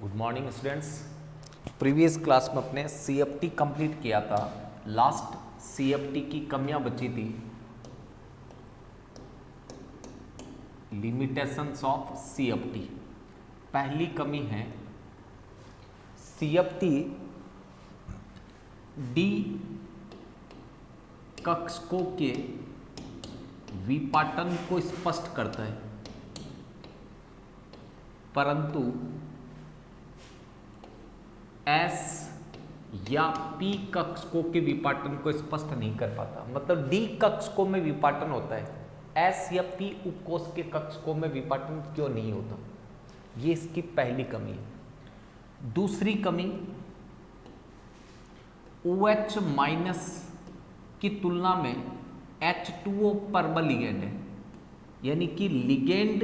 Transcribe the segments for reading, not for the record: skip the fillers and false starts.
Good morning students. Previous class में अपने CFT complete किया था। लास्ट CFT की कमियां बची थी, लिमिटेशंस ऑफ CFT। पहली कमी है CFT डी कक्षकों के विपाटन को स्पष्ट करता है, परंतु S या P कक्षकों के विपाटन को स्पष्ट नहीं कर पाता। मतलब D कक्षकों में विपाटन होता है, S या P उपकोष के कक्षकों में विपाटन क्यों नहीं होता, ये इसकी पहली कमी है। दूसरी कमी OH माइनस की तुलना में H2O परमल लिगेंड है, यानी कि लिगेंड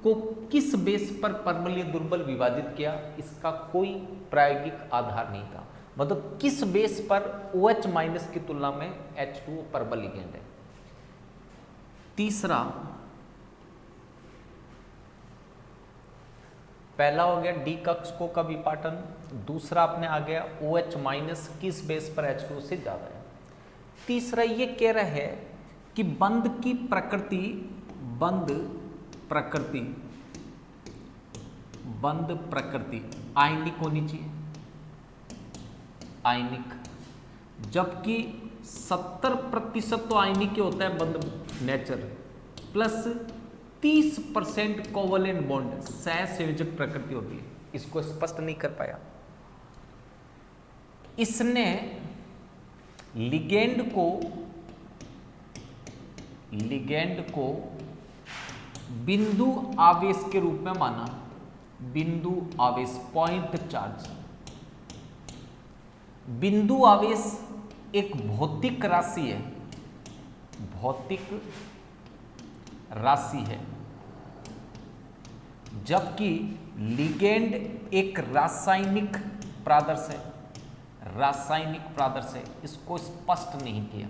को किस बेस पर परमल या दुर्बल विभाजित किया, इसका कोई प्रायोगिक आधार नहीं था। मतलब किस बेस पर OH माइनस की तुलना में H2O परमल लिगेंड है। तीसरा, पहला हो गया डी कक्षकों का विपाटन, दूसरा अपने आ गया OH माइनस किस बेस पर H2O से ज्यादा है। तीसरा ये कह रहा है कि बंध की प्रकृति आयनिक होनी चाहिए, आयनिक, जबकि 70% तो आयनिक ही होता है बंध नेचर, प्लस 30% कोवलेंट बॉन्ड सहसंयोजक प्रकृति होती है। इसको स्पष्ट नहीं कर पाया। इसने लिगेंड को बिंदु आवेश के रूप में माना। बिंदु आवेश, पॉइंट चार्ज। बिंदु आवेश एक भौतिक राशि है, भौतिक राशि है, जबकि लिगेंड एक रासायनिक प्रादर्श है, रासायनिक प्रादर्श है। इसको स्पष्ट नहीं किया।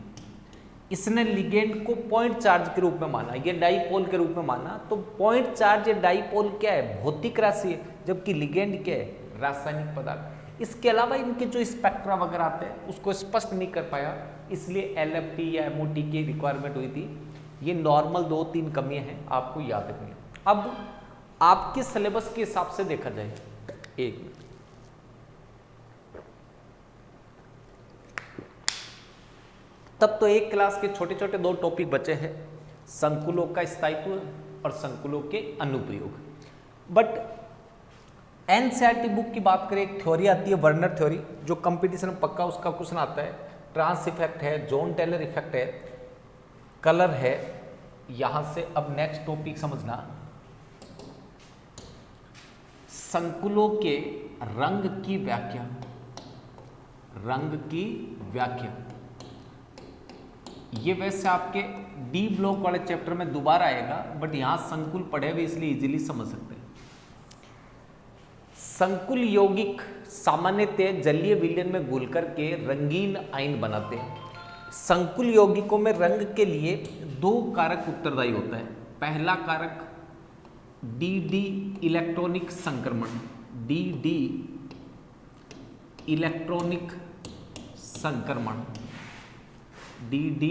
इसने लिगेंड को पॉइंट चार्ज के रूप में माना, ये डाइपोल के रूप में माना। तो पॉइंट चार्ज या डाइपोल क्या है? भौतिक राशि है, जबकि लिगेंड क्या है? रासायनिक पदार्थ। इसके अलावा इनके जो स्पेक्ट्रा वगैरह आते हैं उसको स्पष्ट नहीं कर पाया, इसलिए LFT या MOT की रिक्वायरमेंट हुई थी। ये नॉर्मल 2-3 कमियां हैं, आपको याद रखनी है। अब आपके सिलेबस के हिसाब से देखा जाए, एक तब तो एक क्लास के छोटे छोटे 2 टॉपिक बचे हैं, संकुलों का स्थायित्व और संकुलों के अनुप्रयोग। बट NCERT बुक की बात करें, एक थ्योरी आती है वर्नर थ्योरी, जो कंपटीशन में पक्का उसका क्वेश्चन आता है। ट्रांस इफेक्ट है, जॉन टेलर इफेक्ट है, कलर है। यहां से अब नेक्स्ट टॉपिक समझना, संकुलों के रंग की व्याख्या। रंग की व्याख्या ये वैसे आपके D ब्लॉक वाले चैप्टर में दोबारा आएगा, बट यहां संकुल पढ़े हुए इसलिए इजीली समझ सकते हैं। संकुल यौगिक सामान्यतः जलीय विलयन में घुलकर के रंगीन आयन बनाते हैं। संकुल यौगिकों में रंग के लिए 2 कारक उत्तरदायी होता है। पहला कारक DD इलेक्ट्रॉनिक संक्रमण, DD इलेक्ट्रॉनिक संक्रमण, DD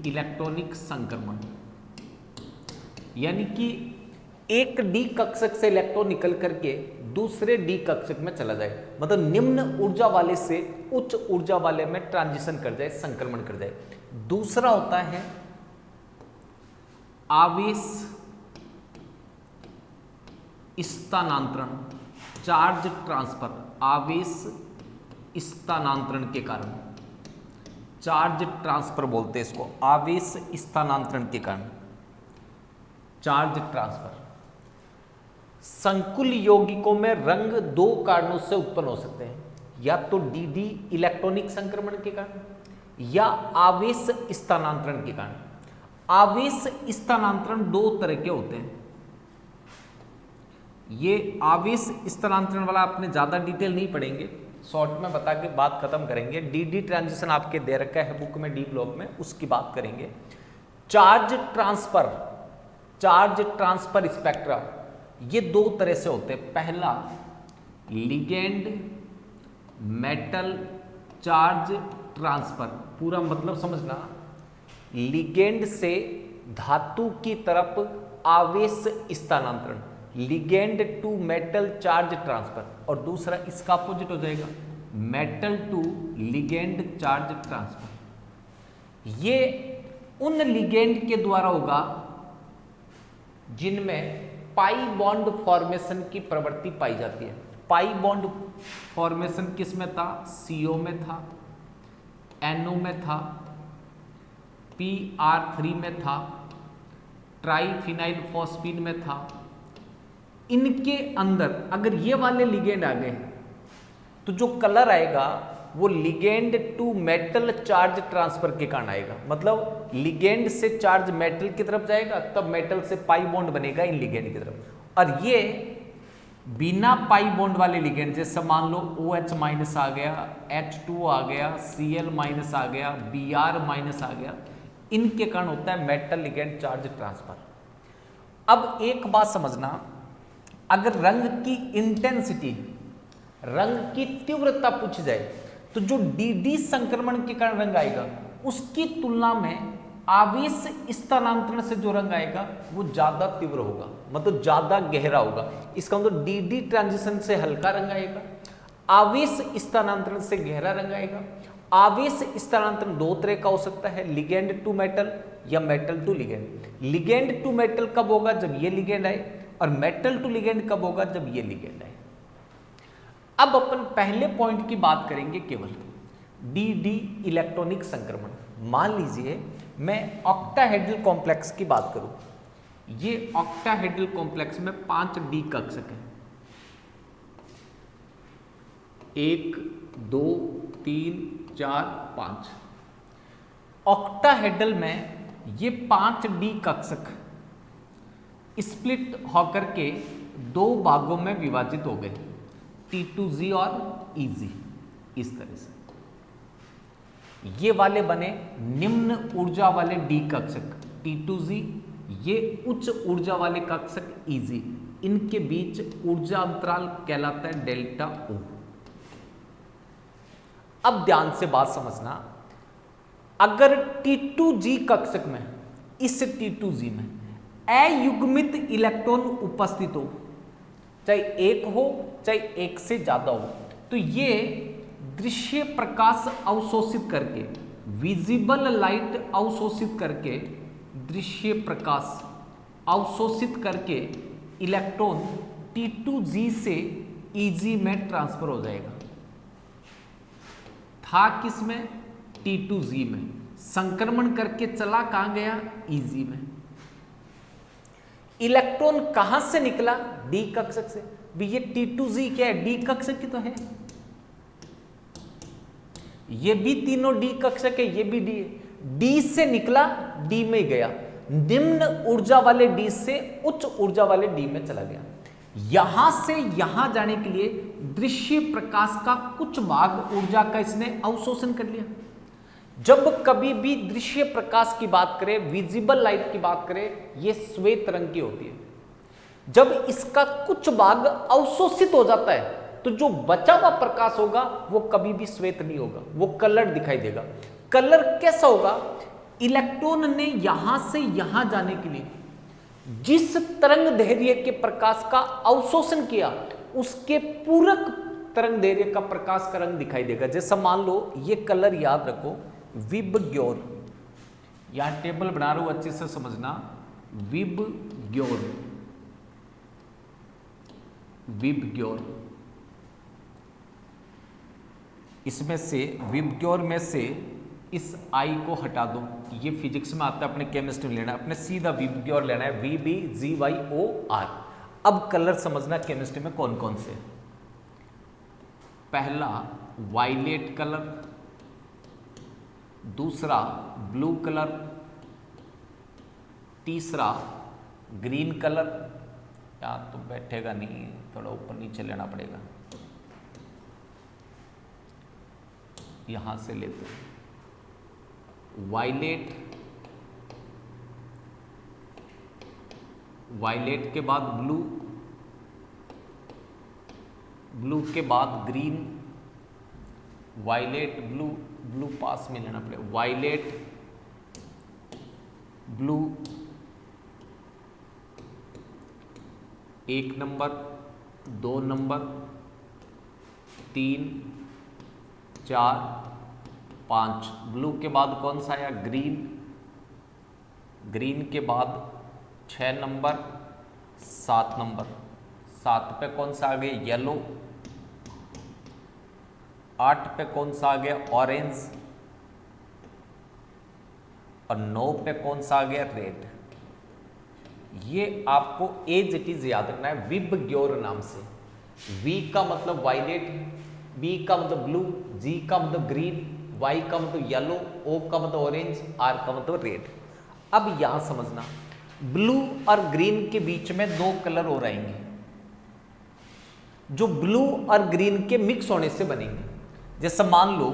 इलेक्ट्रॉनिक संक्रमण, यानी कि एक D कक्षक से इलेक्ट्रॉन निकल करके दूसरे D कक्षक में चला जाए, मतलब निम्न ऊर्जा वाले से उच्च ऊर्जा वाले में ट्रांजिशन कर जाए, संक्रमण कर जाए। दूसरा होता है आवेश स्थानांतरण, चार्ज ट्रांसफर। आवेश स्थानांतरण के कारण, चार्ज ट्रांसफर बोलते हैं इसको, आवेश स्थानांतरण के कारण चार्ज ट्रांसफर। संकुल यौगिकों में रंग 2 कारणों से उत्पन्न हो सकते हैं, या तो DD इलेक्ट्रॉनिक संक्रमण के कारण या आवेश स्थानांतरण के कारण। आवेश स्थानांतरण 2 तरह के होते हैं। ये आवेश स्थानांतरण वाला आपने ज्यादा डिटेल नहीं पढ़ेंगे, शॉर्ट में बता के बात खत्म करेंगे। DD ट्रांजिशन आपके दे रखा है बुक में D ब्लॉक में, उसकी बात करेंगे। चार्ज ट्रांसफर स्पेक्ट्रा, ये 2 तरह से होते हैं। पहला लिगेंड मेटल चार्ज ट्रांसफर, पूरा मतलब समझना, लिगेंड से धातु की तरफ आवेश स्थानांतरण, ligand to metal charge transfer, और दूसरा इसका अपोजिट हो जाएगा, metal to ligand charge transfer. ये उन लिगेंड के द्वारा होगा जिनमें पाई बॉन्ड फॉर्मेशन की प्रवृत्ति पाई जाती है। पाई बॉन्ड फॉर्मेशन किस में था? CO में था, NO में था, PR3 में था, ट्राईफिनाइल फॉस्फीन में था। इनके अंदर अगर ये वाले लिगेंड आ गए तो जो कलर आएगा वो ligand to metal charge transfer के कारण आएगा। मतलब लिगेंड से चार्ज मेटल की तरफ जाएगा, तब मेटल से पाई बॉन्ड बनेगा इन लिगेंड की तरफ। और ये बिना पाई बॉन्ड वाले लिगेंड, जैसे मान लो OH माइनस आ गया, H2 आ गया, Cl माइनस आ गया, Br माइनस आ गया, इनके कारण होता है मेटल लिगेंड चार्ज ट्रांसफर। अब एक बात समझना, अगर रंग की इंटेंसिटी, रंग की तीव्रता पूछी जाए तो जो DD संक्रमण के कारण रंग आएगा उसकी तुलना में आवेश स्थानांतरण से जो रंग आएगा वो ज्यादा तीव्र होगा, मतलब ज्यादा गहरा होगा। इसका मतलब DD ट्रांजिशन से हल्का रंग आएगा, आवेश स्थानांतरण से गहरा रंग आएगा। आवेश स्थानांतरण दो तरह का हो सकता है, लिगेंड टू मेटल या metal to ligand. Ligand to metal कब होगा? जब ये लिगेंड आए, और मेटल टू लिगेंड कब होगा? जब ये लिगेंड आए। अब अपन पहले पॉइंट की बात करेंगे केवल DD इलेक्ट्रॉनिक संक्रमण। मान लीजिए मैं ऑक्टाहेड्रल कॉम्प्लेक्स की बात करूं, ये ऑक्टाहेड्रल कॉम्प्लेक्स में 5 D कक्षक हैं, 1 2 3 4 5। ऑक्टाहेड्रल में ये 5 D कक्षक स्प्लिट होकर के 2 भागों में विभाजित हो गए, T2Z और EZ। इस तरह से ये वाले बने निम्न ऊर्जा वाले D कक्षक T2Z, ये उच्च ऊर्जा वाले कक्षक EZ। इनके बीच ऊर्जा अंतराल कहलाता है डेल्टा O। अब ध्यान से बात समझना, अगर T2G कक्षक में, इस T2G में अयुग्मित इलेक्ट्रॉन उपस्थित हो, चाहे एक हो चाहे एक से ज्यादा हो, तो ये दृश्य प्रकाश अवशोषित करके, विजिबल लाइट अवशोषित करके, दृश्य प्रकाश अवशोषित करके इलेक्ट्रॉन T2G से EG में ट्रांसफर हो जाएगा। था किसमें? T2G में। संक्रमण करके चला कहां गया? EG में। इलेक्ट्रॉन कहां से निकला? D कक्षक से। भी ये T2G क्या है? D कक्षक की तो है। ये भी तीनों D कक्षक है, ये भी D है। D से निकला, D में गया, निम्न ऊर्जा वाले D से उच्च ऊर्जा वाले D में चला गया। यहां से यहां जाने के लिए दृश्य प्रकाश का कुछ भाग ऊर्जा का इसने अवशोषण कर लिया। जब कभी भी दृश्य प्रकाश की बात करें, विजिबल लाइट की बात करें, ये श्वेत रंग की होती है। जब इसका कुछ भाग अवशोषित हो जाता है तो जो बचा हुआ प्रकाश होगा वो कभी भी श्वेत नहीं होगा, वो कलर दिखाई देगा। कलर कैसा होगा? इलेक्ट्रॉन ने यहां से यहां जाने के लिए जिस तरंग दैर्घ्य के प्रकाश का अवशोषण किया, उसके पूरक तरंग दैर्घ्य का प्रकाश का रंग दिखाई देगा। जैसा मान लो ये कलर याद रखो, विबग्योर, यहां टेबल बना रहा हूं, अच्छे से समझना। विबग्योर, विबग्योर, इसमें से विबग्योर में से इस आई को हटा दो, ये फिजिक्स में आता है, अपने केमिस्ट्री में लेना है, अपने सीधा विबग्योर लेना है, VBGYOR। अब कलर समझना केमिस्ट्री में कौन कौन से। पहला वायलेट कलर, दूसरा ब्लू कलर, तीसरा ग्रीन कलर। यहाँ तो बैठेगा नहीं, थोड़ा ऊपर नीचे लेना पड़ेगा, यहां से लेते हैं। वायलेट, वायलेट के बाद ब्लू, ब्लू के बाद ग्रीन, वायलेट ब्लू, ब्लू पास में लेना पड़ेगा, violet blue 1 number, 2 number, 3, 4, 5। Blue के बाद कौन सा आया? ग्रीन, ग्रीन के बाद 6 नंबर, 7 नंबर, 7 पे कौन सा आ गया? येलो। 8 पे कौन सा आ गया? ऑरेंज। और 9 पे कौन सा आ गया? रेड। ये आपको एज इट इज याद रखना है विबग्योर नाम से। वी का मतलब वायलेट, बी का मतलब ब्लू, जी का मतलब ग्रीन, वाई का मतलब येलो, ओ का मतलब ऑरेंज, आर का मतलब रेड। अब यहां समझना, ब्लू और ग्रीन के बीच में 2 कलर और आएंगे जो ब्लू और ग्रीन के मिक्स होने से बनेंगे। जैसे मान लो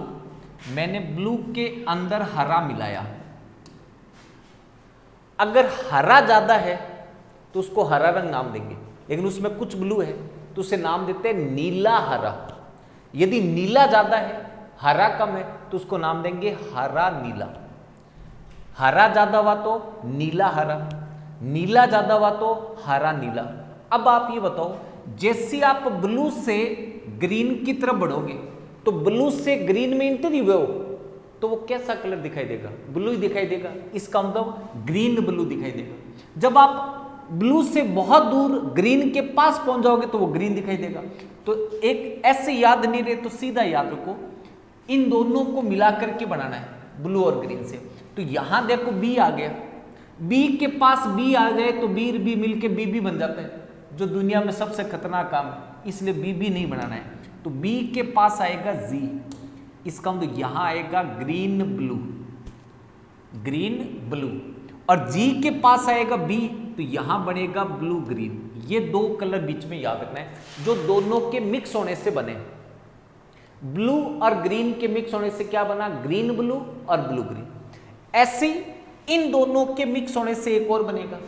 मैंने ब्लू के अंदर हरा मिलाया, अगर हरा ज्यादा है तो उसको हरा रंग नाम देंगे, लेकिन उसमें कुछ ब्लू है तो उसे नाम देते हैं नीला हरा। यदि नीला ज्यादा है, हरा कम है, तो उसको नाम देंगे हरा नीला। हरा ज्यादा हुआ तो नीला हरा, नीला ज्यादा हुआ तो हरा नीला। अब आप ये बताओ, जैसे आप ब्लू से ग्रीन की तरफ बढ़ोगे तो ब्लू से ग्रीन में एंट्री हुए हो तो वो कैसा कलर दिखाई देगा? ब्लू ही दिखाई देगा। इसका मतलब ग्रीन ब्लू दिखाई देगा। जब आप ब्लू से बहुत दूर ग्रीन के पास पहुंच जाओगे तो वो ग्रीन दिखाई देगा। तो एक ऐसे याद नहीं रहे तो सीधा याद रखो, इन दोनों को मिला करके बनाना है ब्लू और ग्रीन से। तो यहां देखो बी आ गया, बी के पास बी आ जाए तो बी बी मिलके बी बी बन जाता है, जो दुनिया में सबसे खतरनाक काम है, इसलिए बी बी नहीं बनाना है। तो बी के पास आएगा जी, इसका मतलब यहां आएगा ग्रीन ब्लू, ग्रीन ब्लू। और जी के पास आएगा बी तो यहां बनेगा ब्लू ग्रीन। ये 2 कलर बीच में याद रखना है जो दोनों के मिक्स होने से बने। ब्लू और ग्रीन के मिक्स होने से क्या बना? ग्रीन ब्लू और ब्लू ग्रीन। ऐसे इन दोनों के मिक्स होने से एक और बनेगा,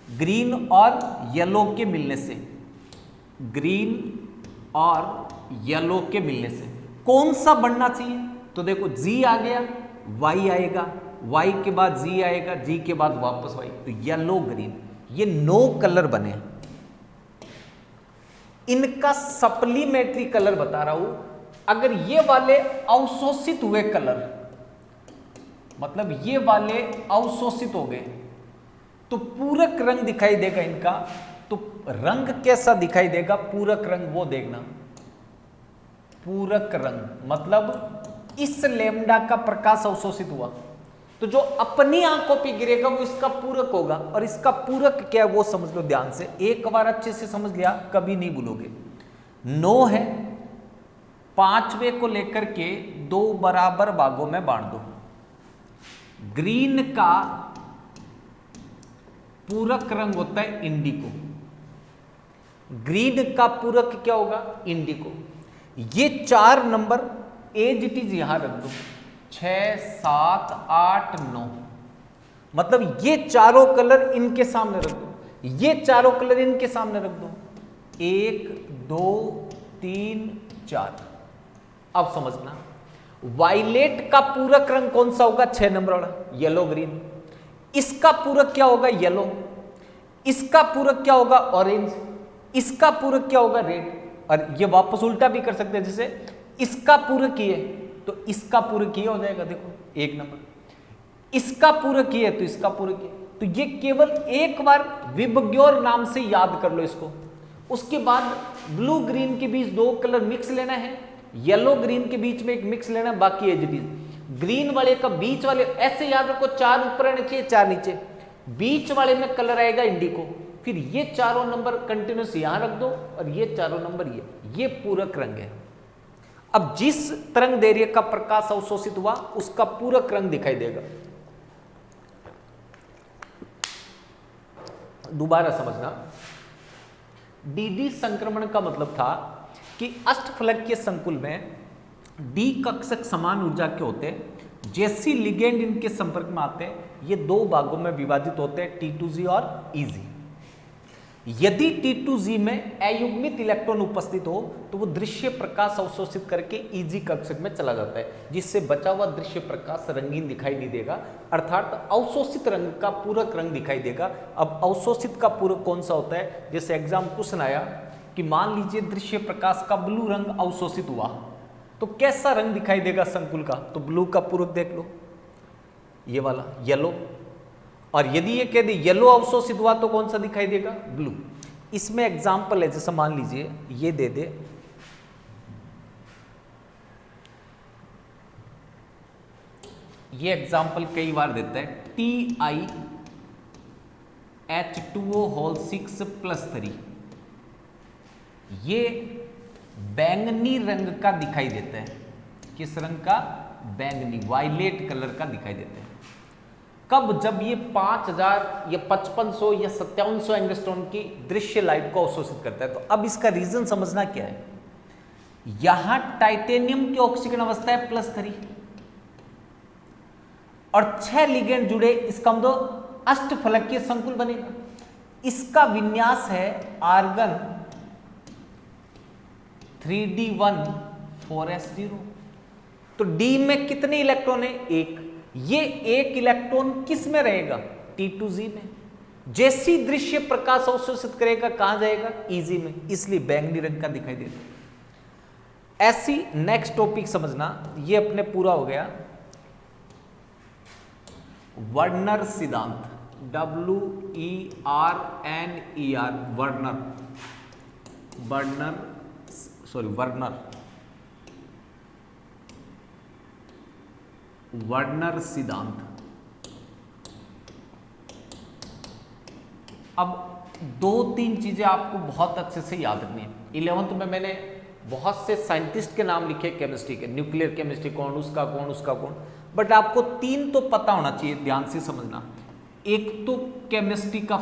ग्रीन और येलो के मिलने से, ग्रीन और येलो के मिलने से कौन सा बनना चाहिए? तो देखो जी आ गया, वाई आएगा, वाई के बाद जी आएगा, जी के बाद वापस वाई, तो येलो ग्रीन। ये 9 कलर बने। इनका सप्लीमेंट्री कलर बता रहा हूं। अगर ये वाले अवशोषित हुए कलर, मतलब ये वाले अवशोषित हो गए तो पूरक रंग दिखाई देगा इनका। तो रंग कैसा दिखाई देगा? पूरक रंग, वो देखना। पूरक रंग मतलब इस लैम्डा का प्रकाश अवशोषित हुआ तो जो अपनी आंखों पे गिरेगा वो इसका पूरक होगा। और इसका पूरक क्या है वो समझ लो ध्यान से, एक बार अच्छे से समझ लिया कभी नहीं भूलोगे। 9 है, 5वें को लेकर के 2 बराबर भागों में बांट दो। ग्रीन का पूरक रंग होता है इंडिको, ग्रीन का पूरक क्या होगा? इंडिको। ये 4 नंबर एज इट इज यहां रख दो, 6, 7, 8, 9। मतलब ये चारों कलर इनके सामने रख दो, ये चारों कलर इनके सामने रख दो। 1, 2, 3, 4। अब समझना, वायलेट का पूरक रंग कौन सा होगा? 6 नंबर वाला, येलो ग्रीन। इसका पूरक क्या होगा? येलो। इसका पूरक क्या होगा? ऑरेंज। इसका पूरक क्या होगा? रेड। और ये वापस उल्टा भी कर सकते हैं, जैसे इसका पूरक ये तो इसका पूरक ये हो जाएगा, देखो 1 नंबर। इसका पूरक ये तो इसका पूरक ये। तो ये केवल एक बार विबग्योर नाम से याद कर लो इसको। उसके बाद ब्लू ग्रीन के बीच 2 कलर मिक्स लेना है, येलो ग्रीन के बीच में एक मिक्स लेना है, बाकी एज इट इज। ग्रीन वाले का बीच वाले ऐसे याद रखो, 4 ऊपर आने चाहिए, 4 नीचे। बीच वाले में कलर आएगा इंडिको। फिर ये चारों नंबर कंटिन्यूस यहां रख दो और ये चारों नंबर ये पूरक रंग है। अब जिस तरंग दैर्घ्य का प्रकाश अवशोषित हुआ उसका पूरक रंग दिखाई देगा। दोबारा समझना, डी संक्रमण का मतलब था कि अष्टफलकीय संकुल में डी कक्षक समान ऊर्जा के होते हैं। जैसी लिगेंड इनके संपर्क में आते हैं ये 2 भागों में विभाजित होते हैं, T2G और EG। यदि T2Z में अयुग्मित इलेक्ट्रॉन उपस्थित हो तो वो दृश्य प्रकाश अवशोषित करके Eg कक्षक में चला जाता है, जिससे बचा हुआ दृश्य प्रकाश रंगीन दिखाई नहीं देगा, अर्थात अवशोषित रंग का पूरक रंग दिखाई देगा। अब अवशोषित का पूरक कौन सा होता है? जैसे एग्जाम क्वेश्चन आया कि मान लीजिए दृश्य प्रकाश का ब्लू रंग अवशोषित हुआ तो कैसा रंग दिखाई देगा संकुल का? तो ब्लू का पूरक देख लो, ये वाला येलो। और यदि ये कह दे येलो अवशोषित हुआ तो कौन सा दिखाई देगा? ब्लू। इसमें एग्जाम्पल है, जैसे मान लीजिए ये दे दे, ये एग्जाम्पल कई बार देता है, TiH2O6+3, ये बैंगनी रंग का दिखाई देता है। किस रंग का? बैंगनी, वायलेट कलर का दिखाई देता है। कब? जब ये 5000 या 5500 या 5700 एंगस्ट्रॉम की दृश्य लाइट को अवशोषित करता है। तो अब इसका रीजन समझना क्या है? यहां टाइटेनियम की ऑक्सीकरण अवस्था है +3 और 6 लिगेंड जुड़े, इसका मतलब अष्टफलकीय संकुल बनेगा। इसका विन्यास है आर्गन 3d1 4s0। तो D में कितने इलेक्ट्रॉन है? 1। ये 1 इलेक्ट्रॉन किस में रहेगा? T2Z में। जैसी दृश्य प्रकाश अवशोषित करेगा कहां जाएगा? Eg में, इसलिए बैंगनी रंग का दिखाई देता है। ऐसी नेक्स्ट टॉपिक समझना, ये अपने पूरा हो गया वर्नर सिद्धांत, WERNER, वर्नर सिद्धांत। अब 2-3 चीजें आपको बहुत अच्छे से याद रखनी है। 11th में मैंने बहुत से साइंटिस्ट के नाम लिखे केमिस्ट्री के, न्यूक्लियर केमिस्ट्री कौन, उसका कौन, उसका कौन, बट आपको 3 तो पता होना चाहिए, ध्यान से समझना। एक तो केमिस्ट्री का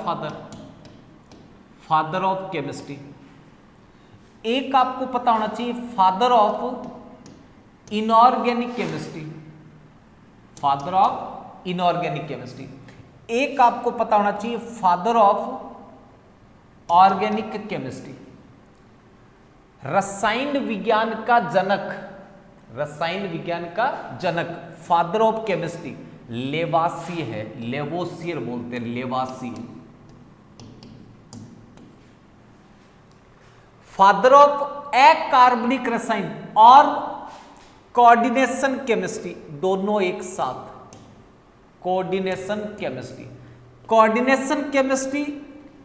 फादर ऑफ केमिस्ट्री। एक आपको पता होना चाहिए father of inorganic chemistry, father of inorganic chemistry. एक आपको पता होना चाहिए फादर ऑफ ऑर्गेनिक केमिस्ट्री। रसायन विज्ञान का जनक, रसायन विज्ञान का जनक, फादर ऑफ केमिस्ट्री लेवासिय है, लेवोसियर बोलते हैं, लेवासिय। फादर ऑफ अकार्बनिक रसायन और कोऑर्डिनेशन केमिस्ट्री, दोनों एक साथ, कोऑर्डिनेशन केमिस्ट्री। कोऑर्डिनेशन केमिस्ट्री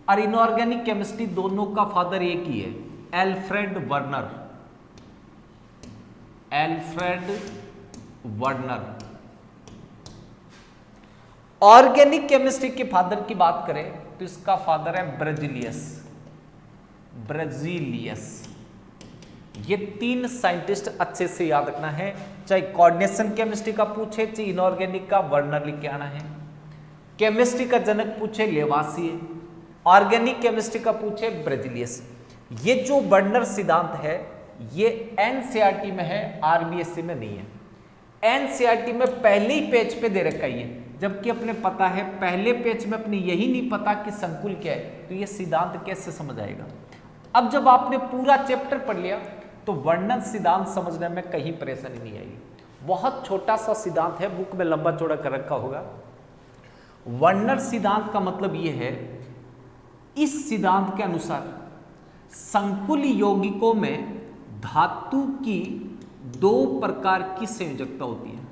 और इनऑर्गेनिक केमिस्ट्री दोनों का फादर एक ही है, Alfred Werner, Alfred Werner. Organic chemistry के फादर की बात करें तो इसका फादर है ब्रजीलियस, ब्रजीलियस। ये 3 साइंटिस्ट अच्छे से याद रखना है, चाहे कोऑर्डिनेशन केमिस्ट्री का पूछे चाहे इनऑर्गेनिक का, वर्नर लिख के आना है। केमिस्ट्री का जनक पूछे लेवासिए, ऑर्गेनिक केमिस्ट्री का पूछे ब्रजीलियस। ये जो वर्नर सिद्धांत है ये एनसीईआरटी में है, आरबीएससी में नहीं है। एनसीईआरटी में पहले ही पेज पे दे रखा है, जबकि अपने पता है पहले पेज में अपने यही नहीं पता कि संकुल क्या है, तो ये सिद्धांत कैसे समझ आएगा। अब जब आपने पूरा चैप्टर पढ़ लिया तो वर्णन सिद्धांत समझने में कहीं परेशानी नहीं आएगी। बहुत छोटा सा सिद्धांत है, बुक में लंबा चौड़ा कर रखा होगा। वर्नर सिद्धांत का मतलब यह है, इस सिद्धांत के अनुसार संकुल यौगिकों में धातु की 2 प्रकार की संयोजकता होती है।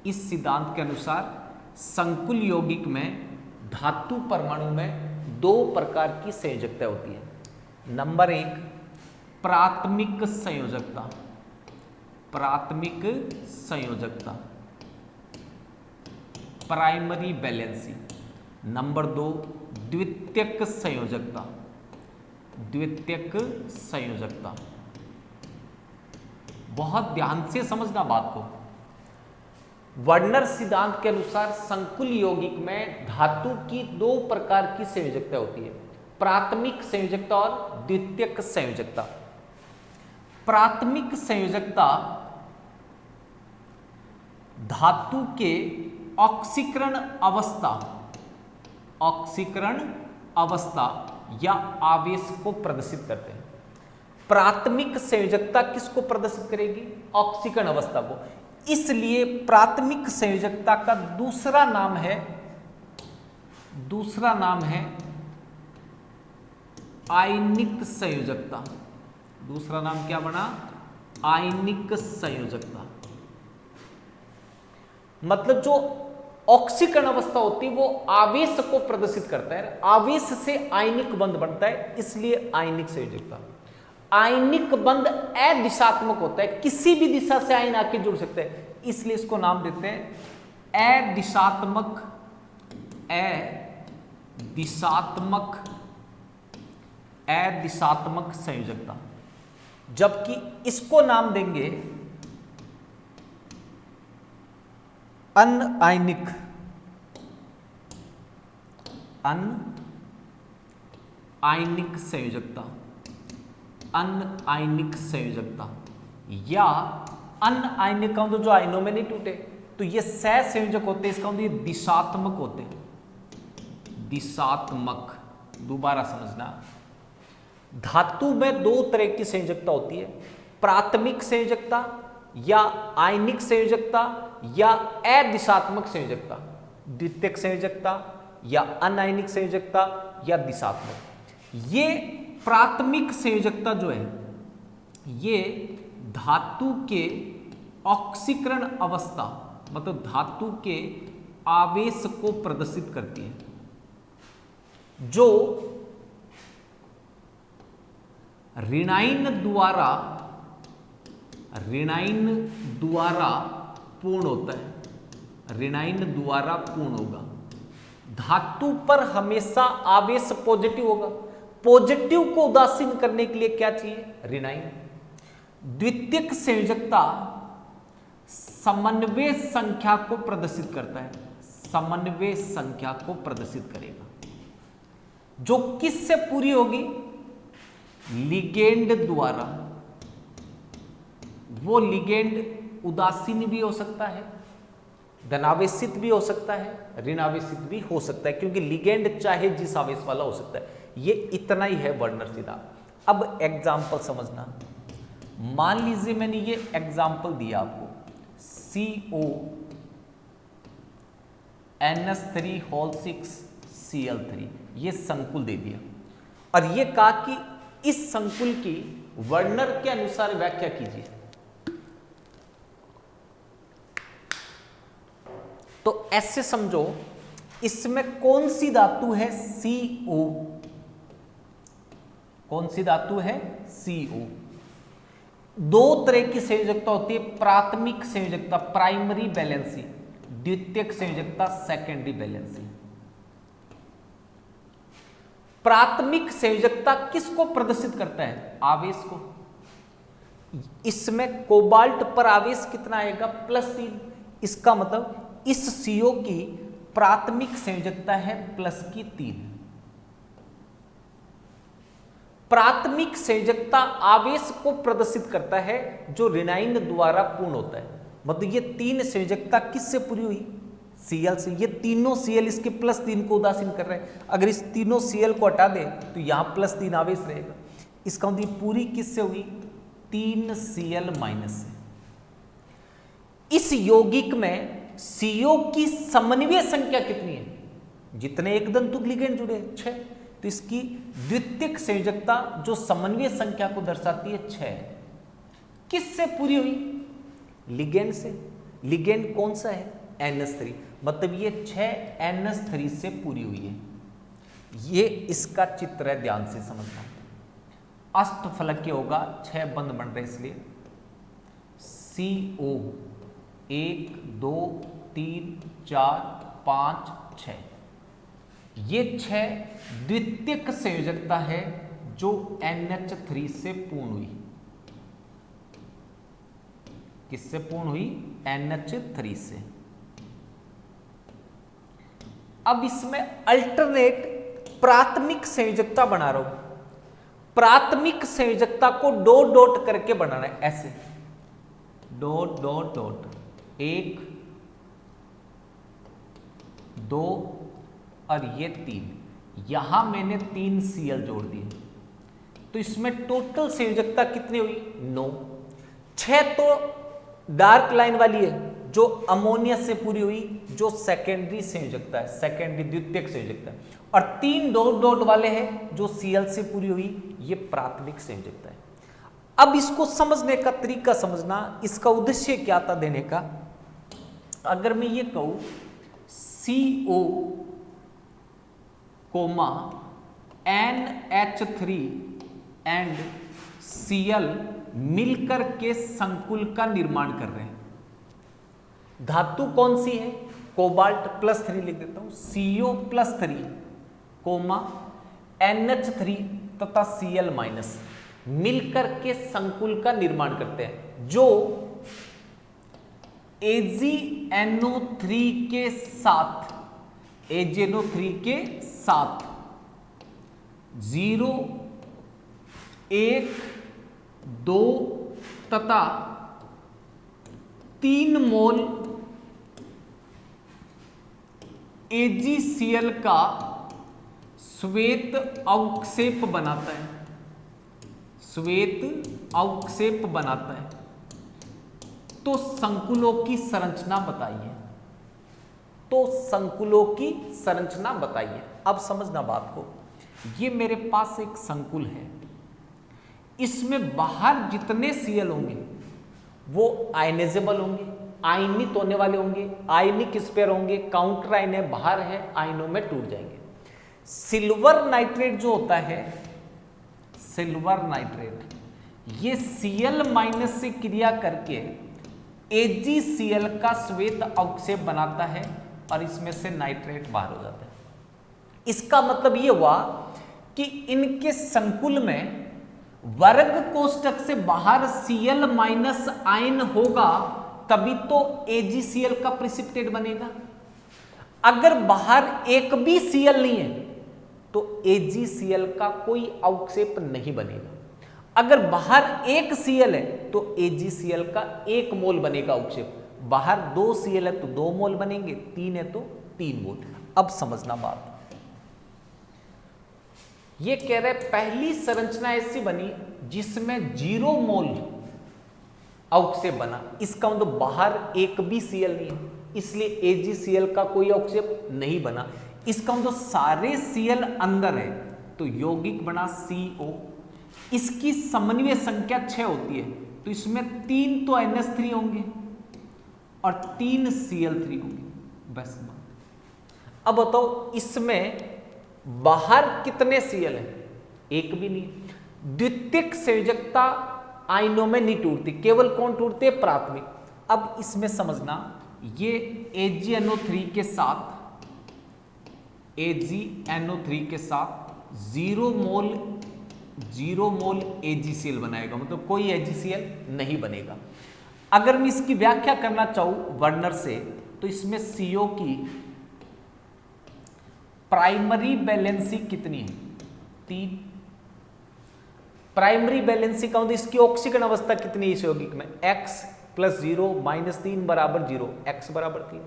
इस सिद्धांत के अनुसार संकुल यौगिक में धातु परमाणु में 2 प्रकार की संयोजकता होती है। नंबर 1 प्राथमिक संयोजकता, प्राथमिक संयोजकता, प्राइमरी बैलेंसी। नंबर 2 द्वितीयक संयोजकता, द्वितीयक संयोजकता। बहुत ध्यान से समझना बात को। वर्नर सिद्धांत के अनुसार संकुल यौगिक में धातु की 2 प्रकार की संयोजकता होती है, प्राथमिक संयोजकता और द्वितीयक संयोजकता। प्राथमिक संयोजकता धातु के ऑक्सीकरण अवस्था, ऑक्सीकरण अवस्था या आवेश को प्रदर्शित करते हैं। प्राथमिक संयोजकता किसको प्रदर्शित करेगी? ऑक्सीकरण अवस्था को। इसलिए प्राथमिक संयोजकता का दूसरा नाम है आयनिक संयोजकता। दूसरा नाम क्या बना? आयनिक संयोजकता। मतलब जो ऑक्सीकरण अवस्था होती है वो आवेश को प्रदर्शित करता है, आवेश से आयनिक बंध बनता है, इसलिए आयनिक संयोजकता। आयनिक बंध अदिशात्मक होता है, किसी भी दिशा से आयन आके जुड़ सकते हैं, इसलिए इसको नाम देते हैं अदिशात्मक संयोजकता। जबकि इसको नाम देंगे अनआयनिक संयोजकता। अनआयनिक संयोजकता या अनआयनिक का मतलब जो आयनों में नहीं टूटे, तो ये सह संयोजक होते हैं, इसका मतलब ये दिशात्मक होते हैं। दिशात्मक, दोबारा समझना, धातु में दो तरह की संयोजकता होती है, प्राथमिक संयोजकता या आयनिक संयोजकता या अदिशात्मक संयोजकता, द्वितीयक संयोजकता या अनायनिक संयोजकता या दिशात्मक। ये प्राथमिक संयोजकता जो है ये धातु के ऑक्सीकरण अवस्था मतलब धातु के आवेश को प्रदर्शित करती है, जो ऋणायन द्वारा पूर्ण होता है। ऋणायन द्वारा पूर्ण होगा। धातु पर हमेशा आवेश पॉजिटिव होगा। पॉजिटिव को उदासीन करने के लिए क्या चाहिए? ऋणायन। द्वितीयक संयोजकता समन्वय संख्या को प्रदर्शित करता है, समन्वय संख्या को प्रदर्शित करेगा, जो किससे पूरी होगी? लिगेंड द्वारा। वो लिगेंड उदासीन भी हो सकता है, धनावेशित भी हो सकता है, ऋणावेशित भी हो सकता है, क्योंकि लिगेंड चाहे जिस आवेश वाला हो सकता है। ये इतना ही है वर्णन सीधा। अब एग्जाम्पल समझना। मान लीजिए मैंने ये एग्जाम्पल दिया आपको, CO NH3 Cl3, ये संकुल दे दिया और ये कहा कि इस संकुल की वर्नर के अनुसार व्याख्या कीजिए। तो ऐसे समझो, इसमें कौन सी धातु है? CO। कौन सी धातु है? CO। दो तरह की संयोजकता होती है, प्राथमिक संयोजकता प्राइमरी बैलेंसी, द्वितीयक संयोजकता सेकेंडरी बैलेंसी। प्राथमिक संयोजकता किसको प्रदर्शित करता है? आवेश को। इसमें कोबाल्ट पर आवेश कितना आएगा? +3। इसका मतलब इस CO की प्राथमिक संयोजकता है +3। प्राथमिक संयोजकता आवेश को प्रदर्शित करता है जो ऋणायन द्वारा पूर्ण होता है। मतलब ये तीन संयोजकता किससे पूरी हुई? Cl से। ये तीनों Cl इसके +3 को उदासीन कर रहे हैं। अगर इस तीनों Cl को हटा दे तो यहां +3 आवेश रहेगा। इसका मतलब पूरी किससे हुई? 3Cl- से। इस यौगिक में CO की समन्वय संख्या कितनी है? जितने एक दंतुक लिगेंड जुड़े 6, तो इसकी द्वितीयक संयोजकता जो समन्वय संख्या को दर्शाती है 6। किससे पूरी हुई? लिगेंड से। लिगेंड कौन सा है? NH3। मतलब ये 6 NH3 से पूरी हुई है। ये इसका चित्र है, ध्यान से समझना। अष्टफलकीय होगा, 6 बंद बन रहे इसलिए। CO 1 2 3 4 5 6। ये 6 द्वितीयक संयोजकता है जो NH3 से पूर्ण हुई। किससे पूर्ण हुई? NH3 से। अब इसमें अल्टरनेट प्राथमिक संयोजकता बना रहा हूं। प्राथमिक संयोजकता को डॉट डॉट करके बनाना है, ऐसे डॉट डॉट डॉट, 1 2 और ये 3। यहां मैंने 3 Cl जोड़ दिए, तो इसमें टोटल संयोजकता कितनी हुई? 9। 6 तो डार्क लाइन वाली है जो अमोनिया से पूरी हुई, जो सेकेंडरी संयोजकता है, सेकेंडरी द्वितीयक संयोजकता है, और 3 डॉट डॉट वाले हैं जो Cl से पूरी हुई, ये प्राथमिक संयोजकता है। अब इसको समझने का तरीका समझना, इसका उद्देश्य क्या था देने का। अगर मैं ये कहूं CO, NH3 एंड Cl मिलकर के संकुल का निर्माण कर रहे हैं। धातु कौन सी है? कोबाल्ट +3 लिख देता हूं, CO+3, NH3 तथा Cl- मिलकर के संकुल का निर्माण करते हैं, जो AgNO3 के साथ 0, 1, 2 तथा 3 मोल AgCl का श्वेत अवक्षेप बनाता है, श्वेत अवक्षेप बनाता है। तो संकुलों की संरचना बताइए, तो संकुलों की संरचना बताइए। अब समझना बात को, ये मेरे पास एक संकुल है, इसमें बाहर जितने Cl होंगे वो आयनाइजेबल होंगे, आयनित होने वाले होंगे, आयनिक स्पेयर होंगे, काउंटर आयन है, बाहर है, आयनों में टूट जाएंगे। सिल्वर नाइट्रेट जो होता है, सिल्वर नाइट्रेट, ये Cl- से क्रिया करके AgCl का श्वेत अवक्षेप बनाता है और इसमें से नाइट्रेट बाहर हो जाता है। इसका मतलब ये हुआ कि इनके संकुल में वर्ग कोष्ठक से बाहर Cl- आयन होगा, तभी तो AgCl का प्रिसिपिटेट बनेगा। अगर बाहर एक भी Cl नहीं है तो AgCl का कोई अवक्षेप नहीं बनेगा। अगर बाहर एक Cl है तो AgCl का 1 मोल बनेगा अवक्षेप, बाहर 2 Cl है तो 2 मोल बनेंगे, 3 है तो 3 मोल। अब समझना बात, ये कह रहे पहली संरचना ऐसी बनी जिसमें 0 मोल अवक्षेप बना, इसका मतलब बाहर एक भी Cl नहीं है, इसलिए AgCl का कोई अवक्षेप नहीं बना। इसका मतलब सारे Cl अंदर है, तो यौगिक बना CO। इसकी समन्वय संख्या 6 होती है, तो इसमें 3 तो NH3 होंगे और 3 Cl3 होंगे, बस बात। अब बताओ इसमें बाहर कितने Cl हैं? एक भी नहीं। द्वितीयक संयोजकता आयनों में नहीं टूटती, केवल कौन टूटते हैं? प्राथमिक। अब इसमें समझना, ये AgNO3 के साथ, AgNO3 के साथ 0 मोल AgCl बनाएगा, मतलब कोई AgCl नहीं बनेगा। अगर मैं इसकी व्याख्या करना चाहूं वर्नर से, तो इसमें CO की प्राइमरी वैलेंसी कितनी है? 3। प्राइमरी वैलेंसी का मतलब इसकी ऑक्सीकरण अवस्था कितनी है इस यौगिक में? X + 0 - 3 = 0, X = 3।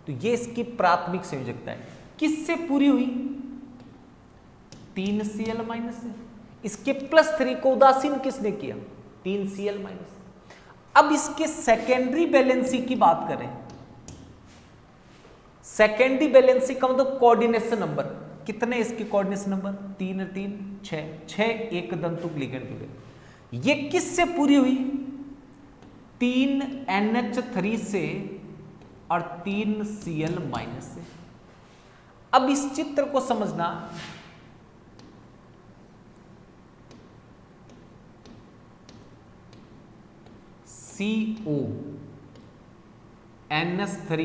तो ये इसकी प्राथमिक संयोजकता है। किससे पूरी हुई? 3 Cl- से। इसके +3 को उदासीन किसने किया? 3 Cl-। अब इसके सेकेंडरी वैलेंसी की बात करें, सेकेंडरी वैलेंसी का मतलब कोऑर्डिनेशन नंबर कितने? इसके कोऑर्डिनेशन नंबर 3 3 6 6 एक दंतुक लिगेंड जुड़े। ये किससे पूरी हुई? 3 NH3 से और 3 Cl- से। अब इस चित्र को समझना, CO NH3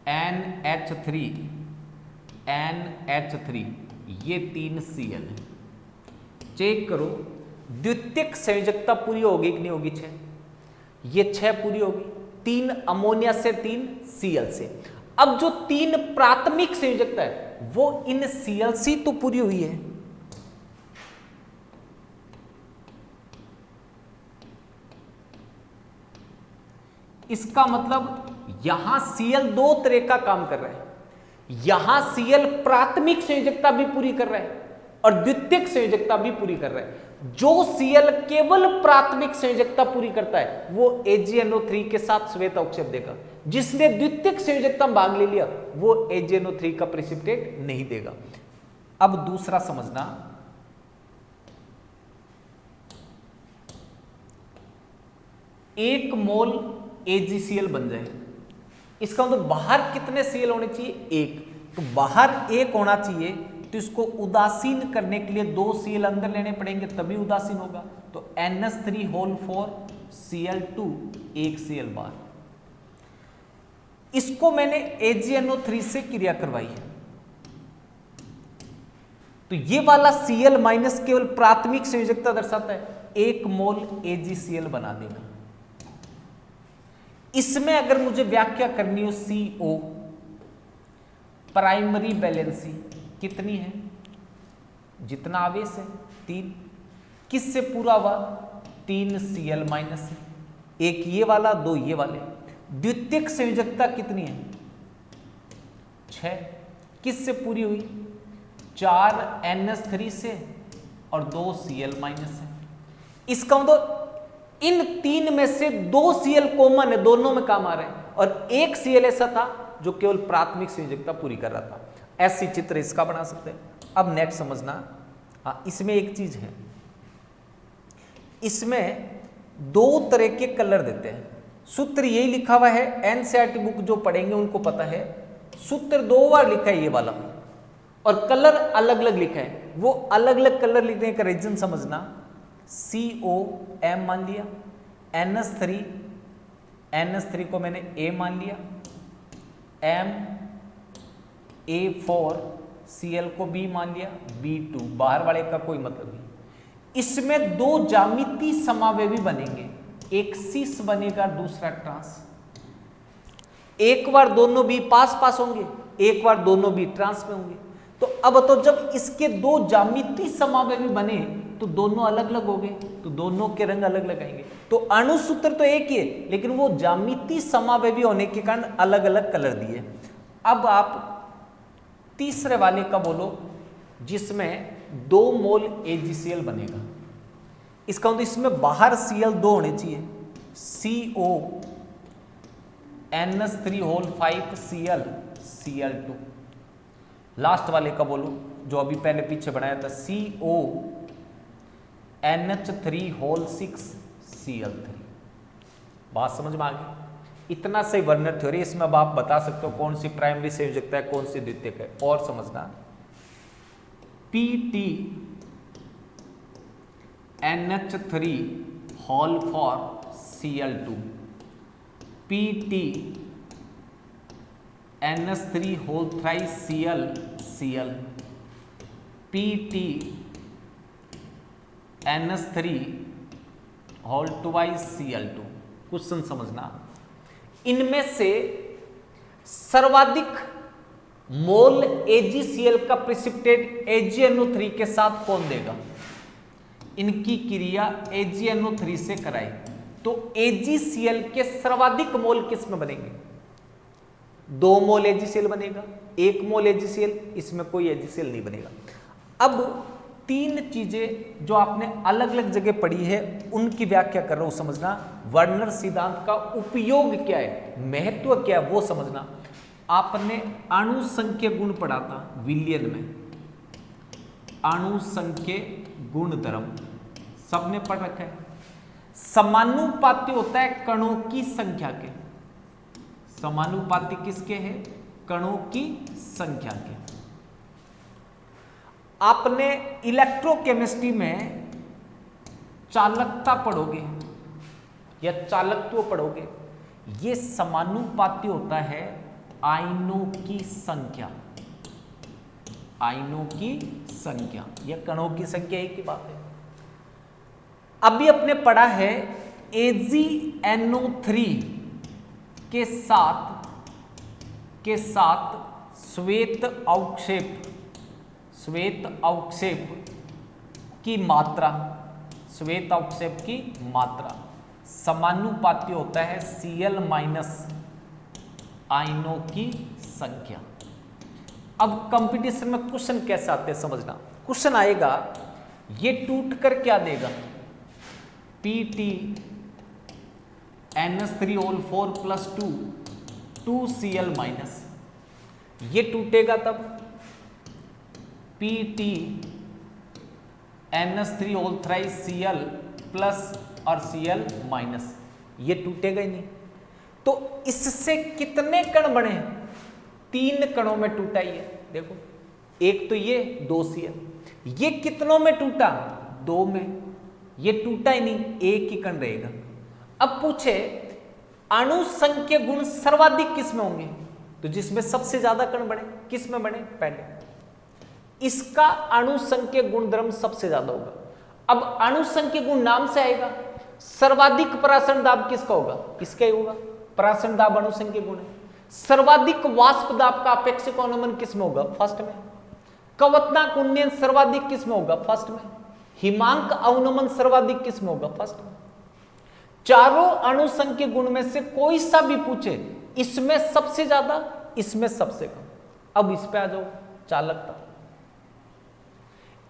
NH3 NH3 ये 3 Cl है। चेक करो द्वितीयक संयोजकता पूरी होगी कि नहीं होगी? 6, ये 6 पूरी होगी, 3 अमोनिया से 3 Cl से। अब जो 3 प्राथमिक संयोजकता है वो इन Cl से तो पूरी हुई है, इसका मतलब यहां Cl 2 तरह का काम कर रहा है। यहां Cl प्राथमिक संयोजकता भी पूरी कर रहा है और द्वितीयक संयोजकता भी पूरी कर रहा है। जो Cl केवल प्राथमिक संयोजकता पूरी करता है वो AgNO3 के साथ श्वेत अवक्षेप देगा। जिसने द्वितीयक संयोजकता में भाग ले लिया वो AgNO3 का प्रेसिपिटेट नहीं देगा। अब दूसरा समझना, एक मोल AgCl बन जाए, इसका मतलब बाहर कितने Cl होने चाहिए? एक। तो बाहर एक होना चाहिए, तो इसको उदासीन करने के लिए 2 Cl अंदर लेने पड़ेंगे तभी उदासीन होगा। तो NH3 होल 4 Cl2 1 Cl बार। इसको मैंने AgNO3 से क्रिया करवाई है, तो ये वाला Cl माइनस केवल प्राथमिक संयोजकता दर्शाता है, 1 मोल AgCl बना देगा। इसमें अगर मुझे व्याख्या करनी हो CO, प्राइमरी वैलेंसी कितनी है? जितना आवेश है 3, किससे पूरा हुआ? 3 Cl माइनस है, एक ये वाला 2 ये वाले। द्वितीयक संयोजकता कितनी है? 6, किससे पूरी हुई? 4 NH3 से और 2 Cl माइनस है। इसका मतलब इन 3 में से 2 Cl कॉमन है, दोनों में काम आ रहे हैं, और 1 Cl ऐसा था जो केवल प्राथमिक संयोजकता पूरी कर रहा था। ऐसी चित्र इसका बना सकते हैं। अब नेक्स्ट समझना, इसमें एक चीज है, इसमें 2 तरह के कलर देते हैं। सूत्र यही लिखा हुआ है, एनसीईआरटी बुक जो पढ़ेंगे उनको पता है, सूत्र 2 बार लिखा है ये वाला, और कलर अलग अलग लिखा है। वो अलग अलग कलर लिखने का रीजन समझना, COM मान लिया, NH3 को मैंने A मान लिया, MA4Cl को B मान लिया, B2 बाहर वाले का कोई मतलब नहीं। इसमें 2 ज्यामितीय समावेवी बनेंगे, एक सिस बनेगा, दूसरा ट्रांस। एक बार दोनों भी पास पास होंगे, एक बार दोनों भी ट्रांस में होंगे। तो अब तो जब इसके 2 ज्यामितीय समावेवी बने तो दोनों अलग अलग हो गए, तो दोनों के रंग अलग अलग आएंगे। तो अणुसूत्र तो एक ही है, लेकिन वो ज्यामितीय समावेवी होने के कारण अलग अलग कलर दिए। अब आप तीसरे वाले का बोलो, जिसमें 2 मोल AgCl बनेगा। इसका मतलब इसमें बाहर Cl 2 होने चाहिए, CO NH3 whole 5 Cl Cl2। Last वाले का बोलो, जो अभी पहले पीछे बनाया था, CO NH3 होल 6 Cl3। बात समझ में आ गई? इतना सही वर्नर थ्योरी, इसमें अब आप बता सकते हो कौन सी प्राइमरी संयोजकता है, कौन सी द्वितीयक है। और समझना, PT NH3 whole 4 Cl2, PT NH3 whole 3 Cl, PT NH3 whole 2 Cl2। Question समझना, इनमें से सर्वाधिक मोल AgCl का प्रेसिपिटेट AgNO3 के साथ कौन देगा? इनकी क्रिया AgNO3 से कराई तो AgCl के सर्वाधिक मोल किस में बनेंगे? 2 मोल AgCl बनेगा, 1 मोल AgCl, इसमें कोई AgCl नहीं बनेगा। अब 3 चीजें जो आपने अलग अलग जगह पढ़ी है उनकी व्याख्या कर रहा हूं, समझना। वर्नर सिद्धांत का उपयोग क्या है, महत्व क्या है, वो समझना। आपने अणुसंख्य गुण पढ़ा था विलियन में, अणुसंख्य गुणधर्म सबने पढ़ रखा है। समानुपाती होता है कणों की संख्या के, समानुपाती किसके है? कणों की संख्या के। आपने इलेक्ट्रोकेमिस्ट्री में चालकता पढ़ोगे या चालकत्व पढ़ोगे, ये समानुपाती होता है आयनों की संख्या, आयनों की संख्या या कणों की संख्या एक ही बात है। अभी अपने पढ़ा है AgNO3 के साथ श्वेत अवक्षेप की मात्रा, श्वेत अवक्षेप की मात्रा समानुपाती होता है Cl माइनस आयनों की संख्या। अब कंपटीशन में क्वेश्चन कैसे आते हैं समझना। क्वेश्चन आएगा ये टूट कर क्या देगा, Pt NH3O4 plus 2Cl minus, ये टूटेगा तब Pt NH3O3Cl प्लस और Cl माइनस, ये टूटेगा ही नहीं। तो इससे कितने कण बने, 3 कणों में टूटा ही है। देखो एक तो ये 2Cl, ये कितनों में टूटा, 2 में, ये टूटा ही नहीं, एक ही कण रहेगा। अब पूछे अणु संख्य गुण सर्वाधिक किस में होंगे, तो जिसमें सबसे ज्यादा कण बने, किस में बने, पहले इसका अणु संख्य गुणधर्म सबसे ज्यादा होगा। अब अणु संख्य गुण नाम से आएगा, सर्वाधिक परासरण दाब किसका होगा, इसका ही होगा, परासरण दाब अणु संख्य गुण है। सर्वाधिक वाष्प दाब का अपेक्षिक अनुमान किस में होगा, फर्स्ट में। कवतनाक उन्नयन सर्वाधिक किस में होगा, फर्स्ट में। हिमांक अवनमन सर्वाधिक किस में होगा, फर्स्ट में। चारों अणु संख्य गुण में से कोई सा भी पूछे, इसमें सबसे ज्यादा, इसमें सबसे कम। अब इस पे आ जाओ, चालकता।